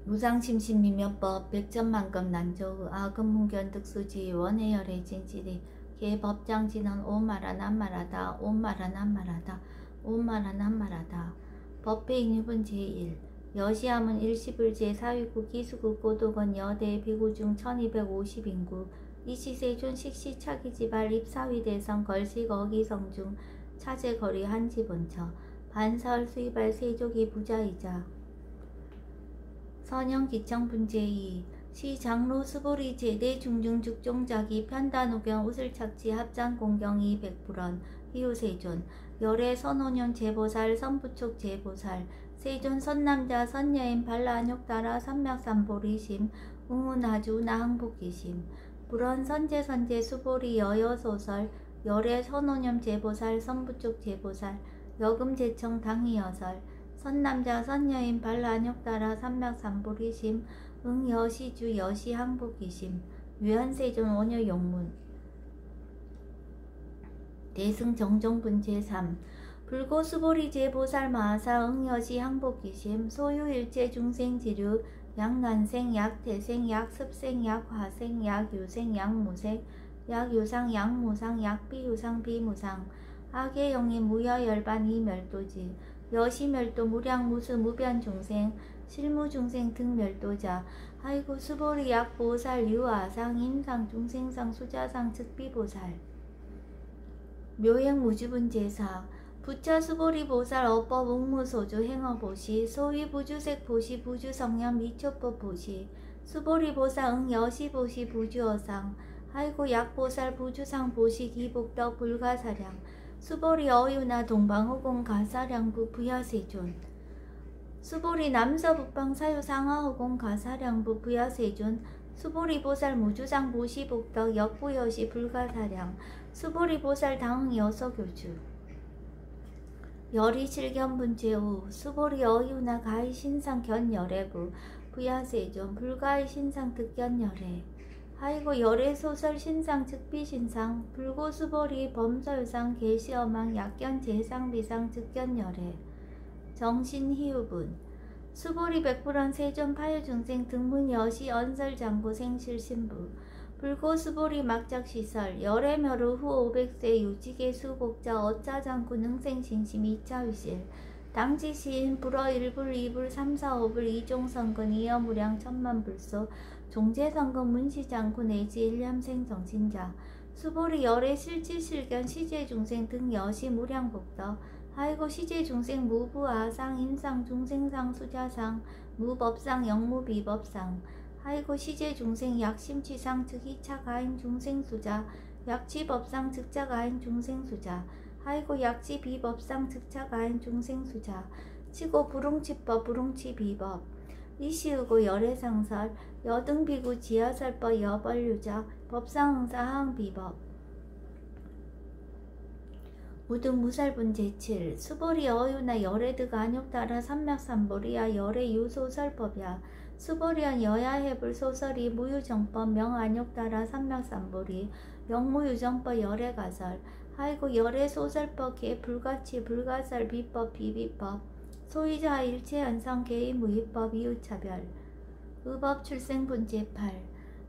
무상심신미면법 백전만급 난조의 아금문견득수지 원해열의 진실이 개법장지는 오마라 난마라다 오마라 난마라다 오마라 난마라다. 법회인유분 제1 여시함은 일시불 제4위구 기수구 고독은 여대 비구중 1250인구 이시세존 식시차기지발 입사위대성 걸식 어기성중 차제거리 한지본처 반사월 수이발 세족이 부자이자 선영기청분 제2 시장로 수보리 제대 중중죽종자기 편단우경 우슬착지 합장공경이 백불원 희우세존 열애 선호년 제보살 선부촉 제보살 세존 선남자 선여인 발라안욕따라 삼맥삼보리심 응운아주 나항복기심 불원 선제선제 수보리 여여소설 열애 선호년 제보살 선부촉 제보살 여금제청 당이여설 선남자 선여인 발라안욕따라 삼맥삼보리심 응여시주 여시항복기심 유한세존 원효용문 대승정정분 제3 불고수보리 제보살 마하사 응여시 항복기심 소유일체 중생지류 약난생 약태생 약습생 약화생 약유생 약무생 약유상 약무상 약비유상 비무상 악의영이 무여열반 이멸도지 여시멸도 무량무수 무변중생 실무중생 등멸도자 아이고 수보리 약보살 유아상 임상 중생상 수자상 즉비보살 묘행무주분 제4 부처수보리 보살 어법 웅무소주 행어보시 소위부주색 보시 부주성년 미초법 보시 수보리 보살 응여시보시 부주어상 아이고 약보살 부주상 보시 기복덕 불가사량 수보리 어유나 동방호공 가사량부 부야세존 수보리 남서북방 사유상하호공 가사량부 부야세존 수보리 보살 무주상 보시복덕 역부여시 불가사량 수보리 보살 당흥 여서교주 열이실견분 제5 수보리 어유나 가히신상 견열애부 부야세존 불가히신상 득견열애 아이고 열애소설 신상 즉비신상 불고수보리 범설상 계시어망 약견 제상비상 즉견열애 정신희우분 수보리 백불원 세존 파유중생 등문여시 언설장고 생실신부 불고수보리 막작시설 열애멸후 후 500세 유지계 수복자 어짜장구 능생신심 2차위실 당지시인 불어 1불 2불 3, 4, 5불 이종선근 이여무량 천만불소 종제선근 문시장구 내지 일념생 정신자 수보리 열애 실지실견 시제중생 등 여시 무량복덕 아이고 시제중생 무부아상 인상 중생상 수자상 무법상 영무비법상 아이고 시제중생 약심취상 즉이차가인 중생수자 약취법상 즉자가인 중생수자 아이고 약지비법상 즉자가인 중생수자 치고 부릉치법 부릉치비법 이시우고 열애상설 여등비구 지하설법 여벌유자 법상응사 하응비법 무등무살분 제7 수보리 어유나 열애드가 안욕따라 삼맥삼보리야 열애유소설법야 수보리한 여야해불 소설이 무유정법 명안욕따라 삼맥삼보리 영무유정법 열애가설 아이고 열애소설법 개불가치 불가설 비법 비비법 소유자 일체현성 개의무위법 이유차별 의법 출생분 제8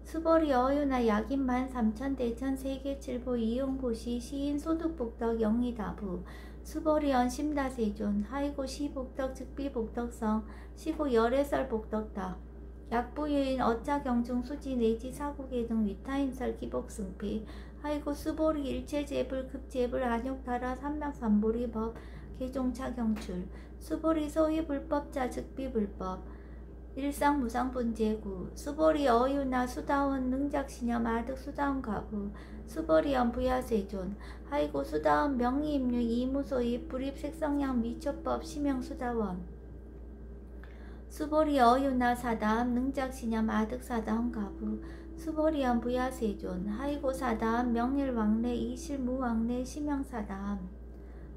수보리 어유나 약인만 삼천대천 세계칠보 이용보시 시인 소득복덕 영의다부 수보리언 심다세존 하이고 시복덕 즉비복덕성 시고 열애설복덕다 약부유인 어짜경중 수지 내지 사국의 등 위타인설 기복승피 하이고 수보리 일체제불 급제불 안욕따라 삼맥삼보리법 개종차경출 수보리 소위불법자 즉비불법 일상무상분 제9 수보리 어유나 수다원 능작신념 아득 수다원 가부 수보리언 부야세존 하이고 수다원 명의임류 이무소입 불입색성양 미초법 심형수다원 수보리 어유나 사다함 능작신념 아득 사다원 가부 수보리언 부야세존 하이고 사다함 명일왕래 이실무왕래 심형사다함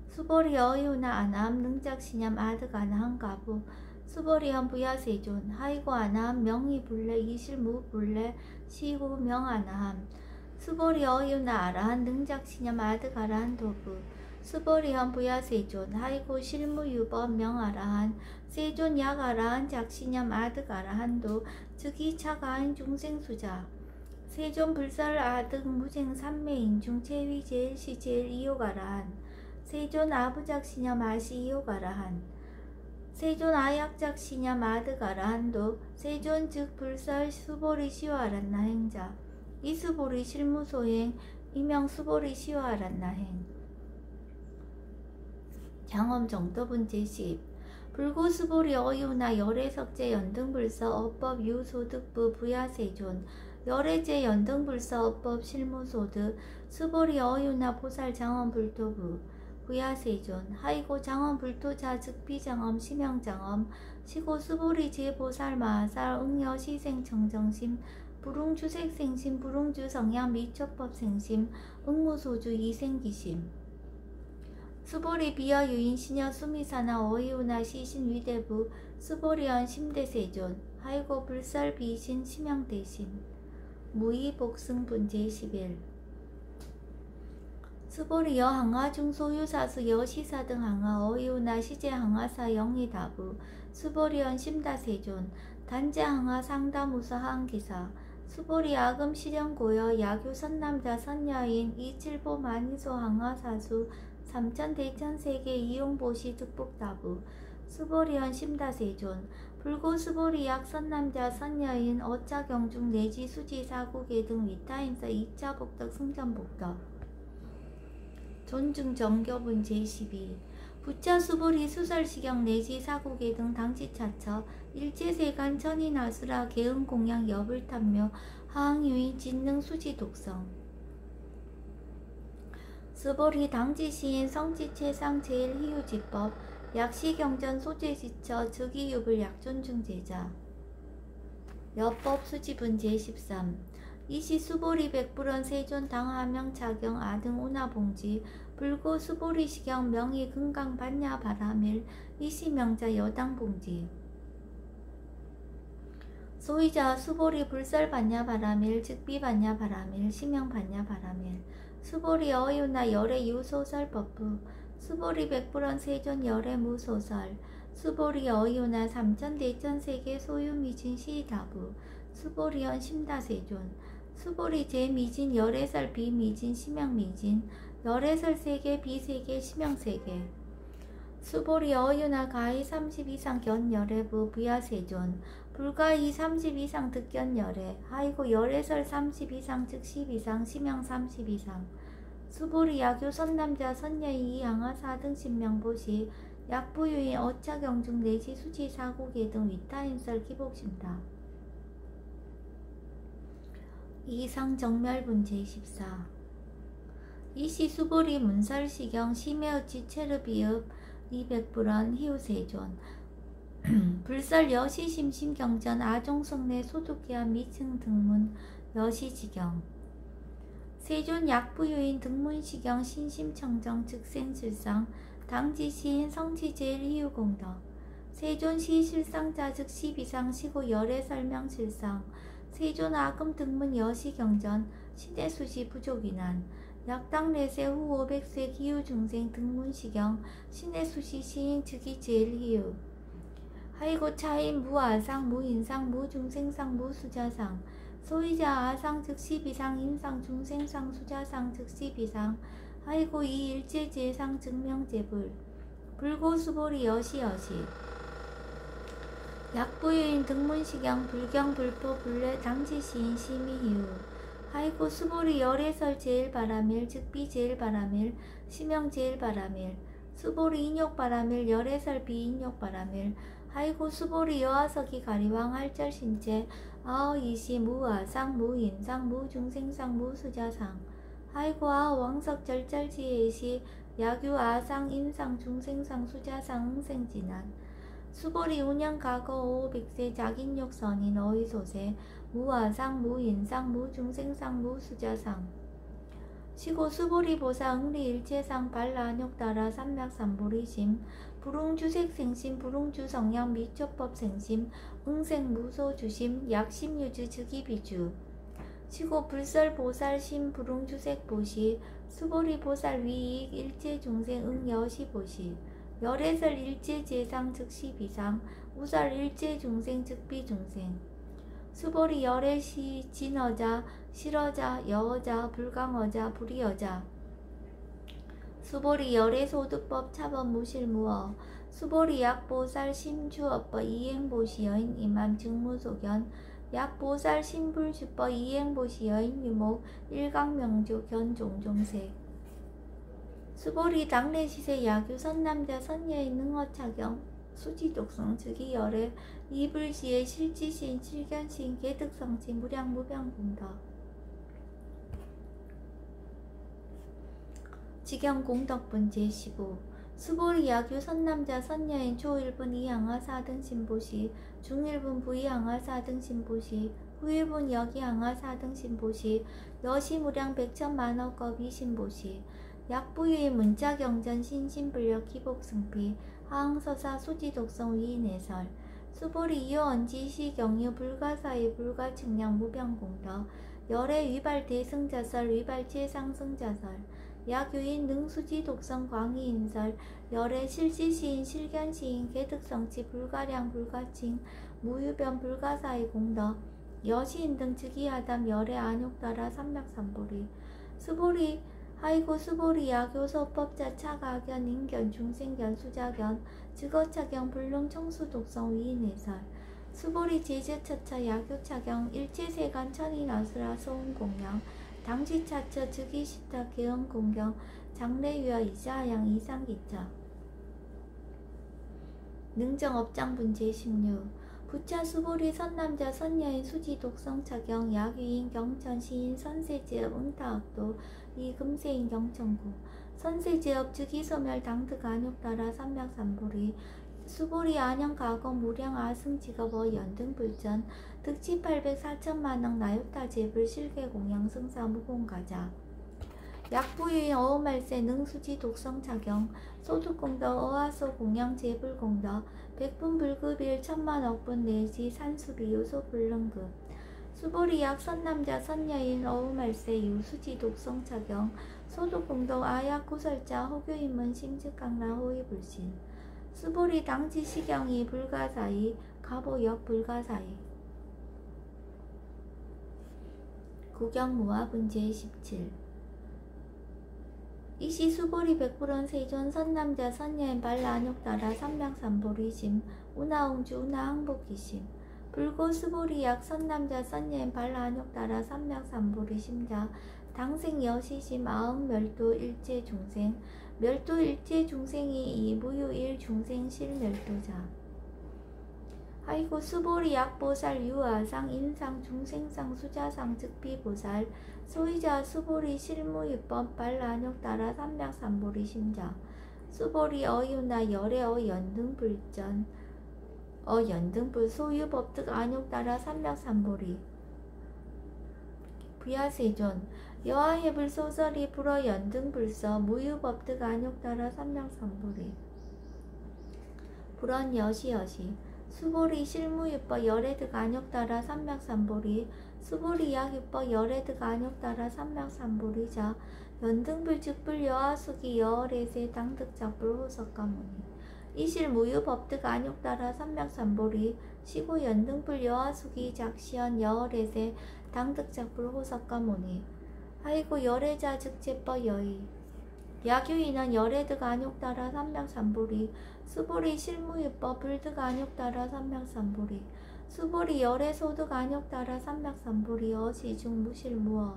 수보리 어유나 아나함 능작신념 아득 아나함 가부 수보리언 부야세존 하이고 아나함 명의불래 이실무불래 시후 명아나함 수보리 어유나 아라한 능작신념 아득 아라한 도부 수보리현 부야세존 하이고 실무유법 명아라한 세존 약아라한 작신염 아득아라한도 즉이 차가한 중생수자 세존 불설 아득 무생 삼매인중 체위 제일 시제일 이요가라한 세존 아부작신염 아시 이요가라한 세존 아약작신염 아득아라한도 세존 즉 불설 수보리 시와란나 행자 이수보리 실무소행 이명 수보리 시와란나 행 장엄 정도분 제10 불고수보리 어유나 열애석제 연등불서 어법 유소득부 부야세존 열애제 연등불서 어법 실무소득 수보리 어유나 보살 장엄불토부 부야세존 하이고 장엄불토자 즉비장엄 심형장엄 시고 수보리 제보살 마살 응여 시생청정심 불웅주색생심 불웅주성양 미초법생심 응무소주 이생기심 수보리 비여 유인 시녀 수미사나 어이우나 시신 위대부 수보리언 심대세존 하이고 불설 비신 심양대신 무이 복승분 제11 수보리 여항하 중소유사수 여시사 등 항하 어이우나 시제 항하사 영이다부 수보리언 심다세존 단제 항하 상다무사 항기사 수보리 아금 실현고여 야규 선남자 선여인 이칠보 만이소 항하사수 삼천 대천세계 이용보시 득복다부 수보리언 심다세존 불고 수보리약 선남자 선여인 어짜경중 내지 수지 사국계 등 위타인서 2차 복덕 승전복덕 존중 정교분 제12 부차 수보리 수설시경 내지 사국계 등 당지차처 일제세간 천인아수라 개응공양 여불탐묘 하항유인 진능 수지 독성 수보리 당지시인 성지체상 제일희유지법 약시경전 소재지처 즉이유불 약존중제자 여법 수지분 제13 이시 수보리 백불원 세존 당하명 차경 아등 운하봉지 불고 수보리 시경 명의 금강 반야 바라밀 이시 명자 여당봉지 소이자 수보리 불설 반야 바라밀 즉비 반야 바라밀 시명 반야 바라밀 수보리 어유나 열애 유소설 법부 수보리 백불원 세존 열애 무소설 수보리 어유나 삼천대천세계 소유미진 시다부 수보리언 심다세존 수보리 제미진 열애설 비미진 심양미진 열애설 세계 비세계 심양세계 수보리 어유나 가히 30 이상 견열애부 부야세존 불가히 30 이상 득견열애 하이고 열애설 30 이상 즉 10 이상 심양 30 이상 수보리 야교 선남자 선여이 양하 4등 신명보시 약부유인 어차경중 내지 수지 사고계 등 위타인설 기복심다 이상 정멸분 제14 이시 수보리 문설시경 심해어치 체르비읍 200불원 희우세존 불설 여시심심경전 아종성내 소득기한 미층 등문 여시지경 세존 약부유인 등문시경 신심청정 즉생실상 당지시인 성지제일희유공덕 세존 시실상자 즉 10이상 시고 열애설명실상 세존 아금 등문 여시경전 시대수시 부족이난 약당내세 후 500세 기후중생 등문시경 신해수시 시인 즉이 제일희유 하이고 차인 무아상 무인상 무중생상 무수자상 소이자 아상 즉 10이상 인상 중생상 수자상 즉 10이상 하이고 이 일제제상 증명제불 불고수보리 여시여시 약부유인 등문시경 불경불포 불례 당지시인 심의희우 하이고 수보리 열애설 제일바라밀 즉비 제일바라밀 심형 제일바라밀 수보리 인욕바라밀 열애설 비인욕바라밀 하이고 수보리 여하석이 가리왕 할절신체 아어이시 무아상 무인상 무중생상 무수자상 하이고 아왕석 절절지혜시 야규 아상 인상 중생상 수자상 응생진한 수보리 운영가거 500세 작인욕선인 어이소세 무아상 무인상 무중생상 무수자상 시고 수보리 보사 응리일체상 발라안욕따라 삼맥삼보리심 불웅주색생심 불웅주성양 미초법생심 응생무소주심 약심유주 즉이비주 시고 불설보살심 불웅주색보시 수보리 보살 위익 일체 중생 응 여시보시 열애설 일체 재상 즉시 비상 우설 일체 중생 즉비 중생 수보리 열애시 진어자 실어자 여어자 불강어자 불이어자 수보리 열애소득법 차법 무실무어 수보리 약보살 심주업법 이행보시여인 이맘 증무소견 약보살 신불주법 이행보시여인 유목 일강명조 견종종색 수보리 당례시세 야규 선남자 선여인 능어차경 수지독성 즉이 열애 이불시에 실지신 실견신 개득성치 무량무병공덕 직영공덕분 제15 수보리 야규 선남자 선여인 초1분 이항하 4등 신보시 중1분 부이항하 4등 신보시 후1분 여기항하 4등 신보시 여시무량 백천만억겁이 신보시 약부유의 문자경전 신신불력 기복승피 하항서사 수지독성 위인해설 수보리 이호언지시 경유 불가사의 불가측량 무병공덕 열애 위발 대승자설 위발 최상승자설 야교인 능수지 독성 광희인설 열애 실지시인 실견시인 개득성치 불가량 불가칭 무유변 불가사의 공덕 여시인 등 즉위하담 열애 안욕따라 삼맥삼보리 수보리 하이고 수보리 야교소법자 차가견 인견 중생견 수자견 즉어차경 불능 청수 독성 위인해설 수보리 제재차차 야교차경 일체세간 천인아수라 소음공양 당시차처 즉위시타 개헌공경 장래유아 이자양 이상기차 능정업장분 제16 부차 수보리 선남자 선여인 수지독성차경 야귀인 경천 시인 선세제업 응타학도 이금세인 경천구 선세제업 즉위소멸 당득 안욕따라 삼맥삼보리 수보리 안영가공 무량 아승직업어 연등불전 득치 800 4천만억 나요타 제불 실계공양 승사 무공가자 약부유인 어우말세 능수지 독성차경 소득공덕 어하소 공양 제불공덕 백분불급일 천만억분 내지 산수비 요소불능급 수보리 약 선남자 선여인 어우말세 유수지 독성차경 소득공덕 아약구설자 호교인문 심즉강라 호위불신 수보리 당지 시경이 불가사의 가보역 불가사의 구경무화분 제17 이시 수보리 백불원 세존 선남자 선여인 발라안욕따라 삼맥삼보리심 운하웅주 운하항복기심 불고 수보리 약 선남자 선여인 발라안욕따라 삼맥삼보리심자 당생 여시심 아흥멸도 일체중생 멸도 일체중생이 이 무유일 중생 실멸도자 아이고 수보리 약보살 유아상 인상 중생상 수자상 즉비보살 소이자 수보리 실무유법 발라안욕따라 삼맥삼보리 심자 수보리 어유나 열애 어연등불전 어연등불 소유법득 안욕따라 삼맥삼보리 부야세존 여하해불 소설이 불어 연등불서 무유법득 안욕따라 삼맥삼보리 불언 여시여시 수보리 실무유법 열애득 안욕따라 삼맥삼보리 수보리 약유법 열애득 안욕따라 삼맥삼보리자 연등불 즉불 여하수기 여월에세 당득작불 호석가모니 이실 무유법득 안욕따라 삼맥삼보리 시고 연등불 여하수기 작시연 여월에세 당득작불 호석가모니 아이고 열애자 즉제법 여의 야규인은 열애득 안욕따라 삼맥삼보리 수보리 실무유법 불득 안욕따라 삼맥삼보리 수보리 열애소득 안욕따라 삼맥삼보리 어시중 무실무어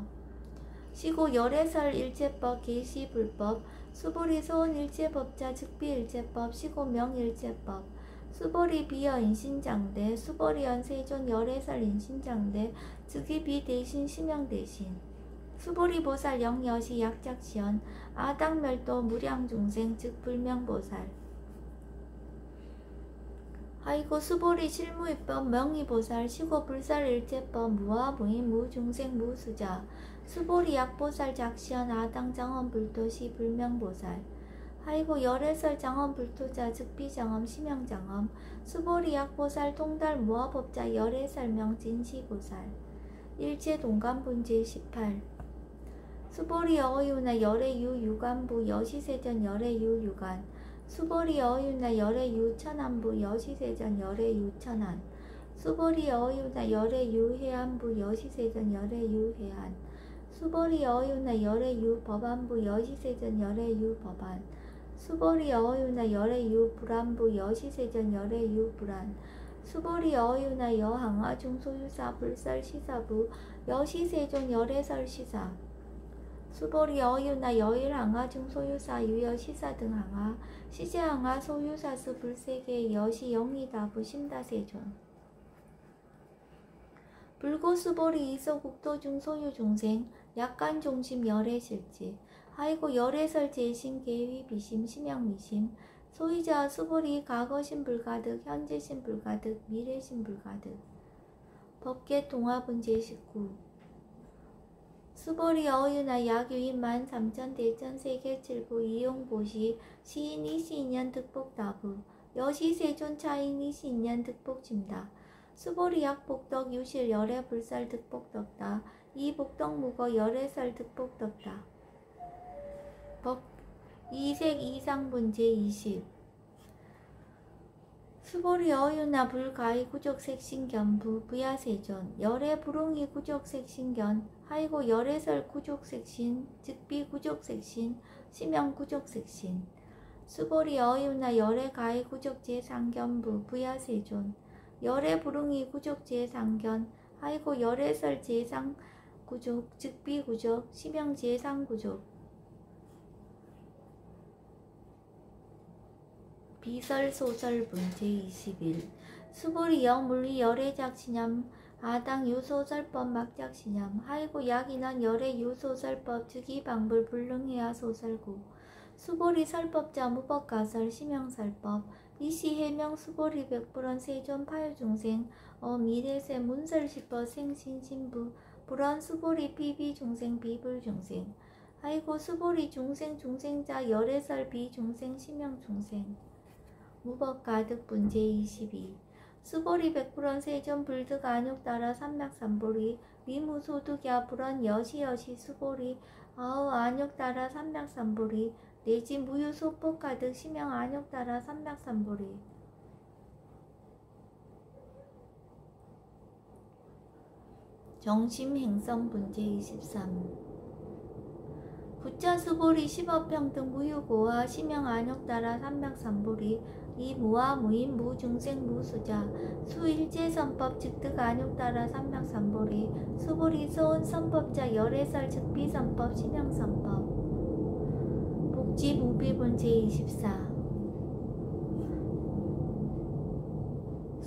시고 열애설 일제법 계시불법 수보리 소원 일제법자 즉비일제법 시고 명일제법 수보리 비여 인신장대 수보리 연세존 열애설 인신장대 즉위 비대신 심영대신 수보리 보살 영여시 약작시연 아당멸도 무량중생 즉 불명보살 아이고 수보리 실무입법 명의보살 시고 불살일제법 무아무인 무중생 무수자 수보리 약보살 작시연 아당장엄불도시 불명보살 아이고 열애설 장엄불토자 즉비장엄 심영장엄 수보리 약보살 통달 무아법자 열애설명 진시보살 일제동감분제 18 수보리 어유나 열애유 유관부 여시세전 열애유 유관 수보리 어유나 열애유 천안부 여시세전 열애유 천안 수보리 어유나 열애유 해안부 여시세전 열애유 해안 수보리 어유나 열애유 법안부 여시세전 열애유 법안 수보리 어유나 열애유 불안부 여시세전 열애유 불안 수보리 어유나 여항아 중소유사 불설시사부 여시세존 열애설시사 수보리 어유나 여일항아 중소유사 유여시사 등항아 시제항아 소유사수 불세계 여시 영이다부 심다세존 불고수보리 이소국도 중소유 중생 약간 종심 열애실지 하이고 열애설 제신 계위 비심 심양미심 소유자 수보리 과거신 불가득 현재신 불가득 미래신 불가득 법계 동화분 제19 수보리 어유나 약유인 13,000 대천 세계칠부 이용보시 시인 이시인년 득복다부 여시 세존 차인 이시인년 득복짐다 수보리 약복덕 유실 열애 불살 득복덕다 이복덕 무거 열애설 득복덕다 법 이색 이상분 제20 수보리 어유나 불가이 구족색신견부 부야세존 열애 불웅이 구족색신견 하이고 열애설 구족색신 즉비 구족색신 심형 구족색신 수보리 어유나 열애 가이 구족제상견부 부야세존 열애 불웅이 구족제상견 하이고 열애설 제상구족 즉비구족 심형 제상구족 비설소설분 제21 수보리 영물리 열애작시념 아당 유소설법 막작시념 하이고 약인한 열애 유소설법 즉이방불 불능해야 소설구 수보리 설법자 무법가설 심형설법 이시해명 수보리 백불원 세존 파유중생 미래세 문설시법 생신신부 불원 수보리 비비중생 비불중생 하이고 수보리 중생 중생자 열애설 비중생 심형중생 무법가득분 제22 수보리 백불원 세존 불득 안욕 따라 삼맥삼보리 미무소득야 불원 여시여시 수보리 아우 안욕 따라 삼맥삼보리 내지 무유소폭가득 심형 안욕 따라 삼맥삼보리 정심행성분 제23 부자 수보리 십업평등 무유고와 심형 안욕 따라 삼맥삼보리 이무와 무인 무중생 무수자 수일제선법 즉득 안욕 따라 삼맥삼보리 수보리 소은 선법자 열애설 즉비선법 심형선법 복지무비분 제24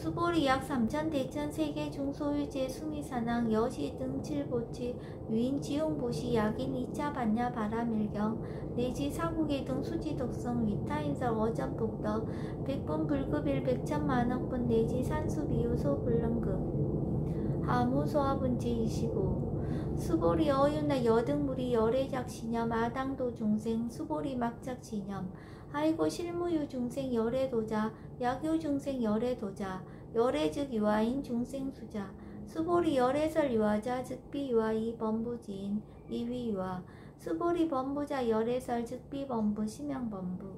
수보리 약 3,000 대천 세계 중소유제 수미사낭 여시 등 칠보치 유인 지용보시 약인 2차 반야 바라밀경 내지 사국의 등 수지독성 위타인설 어전복덕 백분 불급일 백천만억분 내지 산수비유소 불능급 하무소화분 제25 수보리 어유나 여등무리 열애작시념 아당도 중생 수보리 막작시념 하이고 실무유 중생 열애도자 약유 중생 열애도자 열애 즉 유아인 중생 수자 수보리 열애설 유아자 즉비 유아이 범부지인 이위 유아 수보리 범부자 열애설 즉비 범부 심형 범부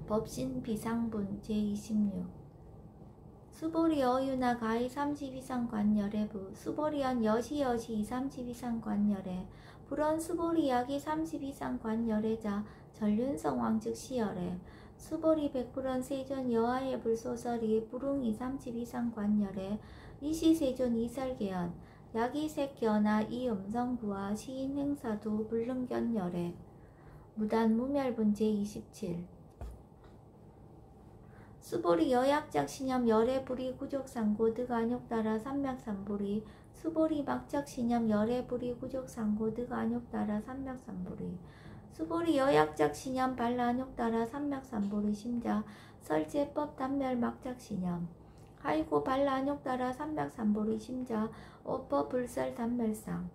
법신 비상분 제26 수보리 어유나 가이 32상 관열애부 수보리연 여시여시 32상 관열애 불원 수보리 약이 32상 관열애자 전륜성왕 즉 시열애 수보리 백불원 세존 여하의 불소설이 불웅이 32상 관열애 이시세존 이설계연 약이 색견아 이음성부와 시인 행사도 불능견열애 무단 무멸분 제27 수보리 여약작시념 열애불이 구족상고 득안욕 따라 삼맥삼보리 수보리 막작시념 열애불이 구족상고 득안욕 따라 삼맥삼보리 수보리 여약작시념 발란욕 따라 삼맥삼보리 심자 설제법 단멸 막작시념 하이고 발란욕 따라 삼맥삼보리 심자 오법 불설 단멸상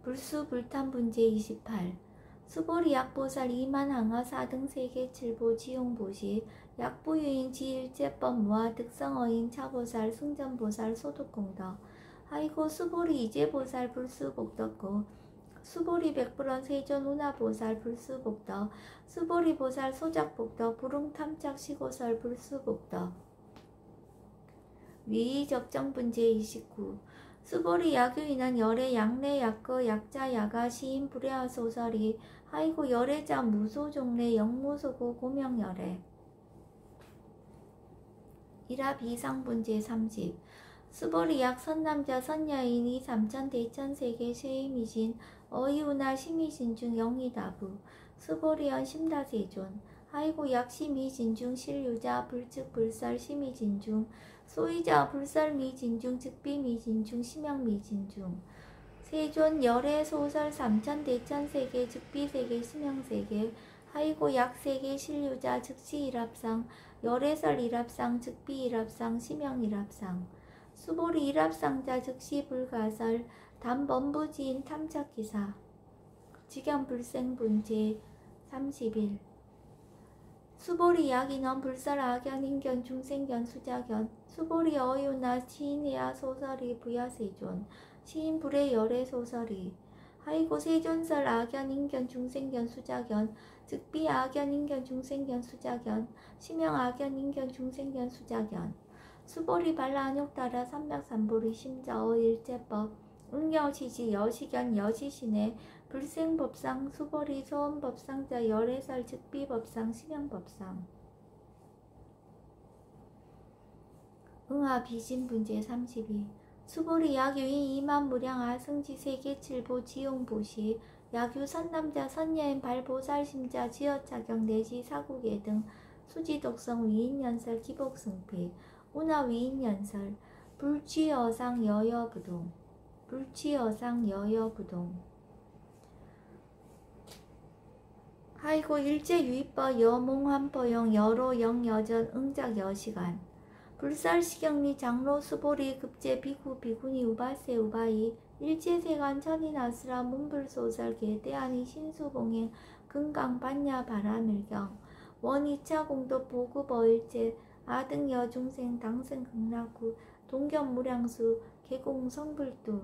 불수불탄분 제28 수보리 약보살 2만 항아 4등 세계 7보 지용보시 약보유인 지일제법 무아 득성어인 차보살 승전보살 소득공덕 아이고 수보리 이제보살 불수복덕고 수보리 백불원 세존 운하보살 불수복덕 수보리 보살 소작복덕 부릉탐착 시고설 불수복덕 위적정분제 29 수보리 야규인한 열애 양례 약거 약자 야가 시인 불야하 소설이 아이고 열애자 무소종례 영무소고 고명열애 이라 비상분제 30 수보리 약 선남자 선여인이 삼천 대천 세계 쇠임이신 어이우나 심이신 중 영이다부 수보리연 심다세존 아이고 약 심이진 중 실유자 불측 불설 심이진 중 소이자 불설 미진 중 즉비 미진 중 심형 미진 중 세존 열애 소설 삼천 대천 세계 즉비 세계 심형 세계 아이고 약 세계 실유자 즉시 일합상 열애설 일합상 즉비 일합상 심형 일합상 수보리 일합상자 즉시 불가설 담범부지인 탐착기사 직연불생분제 31 수보리 약인원 불설 악연 인견 중생견 수자견 수보리 어유나 시인해야 소설이 부야세존 시인 불의 열애 소설이 아이고 세존설 악연 인견 중생견 수자견 즉비 악연 인견 중생견 수자견 심형 악연 인견 중생견 수자견 수보리 발라 안욕따라 삼백삼보리 심자어 일제법 응여시지 여시견 여시신의 불생법상 수보리 소원법상자 열애설 즉비법상 심형법상 응하 비신분제 32 수보리 약유인 이만무량 아승지 세계칠보 지용보시 약유 선남자 선여인 발보살심자 지어자경 내지 사국예 등 수지독성 위인연설 기복승필 운하 위인연설 불취어상 여여부동 불취어상 여여부동 아이고 일제유입법 여몽환법영 여로 영여전 응작 여시간 불살시경리 장로 수보리 급제 비구 비구니 우바세 우바이 일제세간 천인아스라 문불소설 계대하니 신수봉행 금강 반야 바라밀경 원이차 공도 보구버일제 아등 여중생 당생 극락구 동견무량수 개공 성불두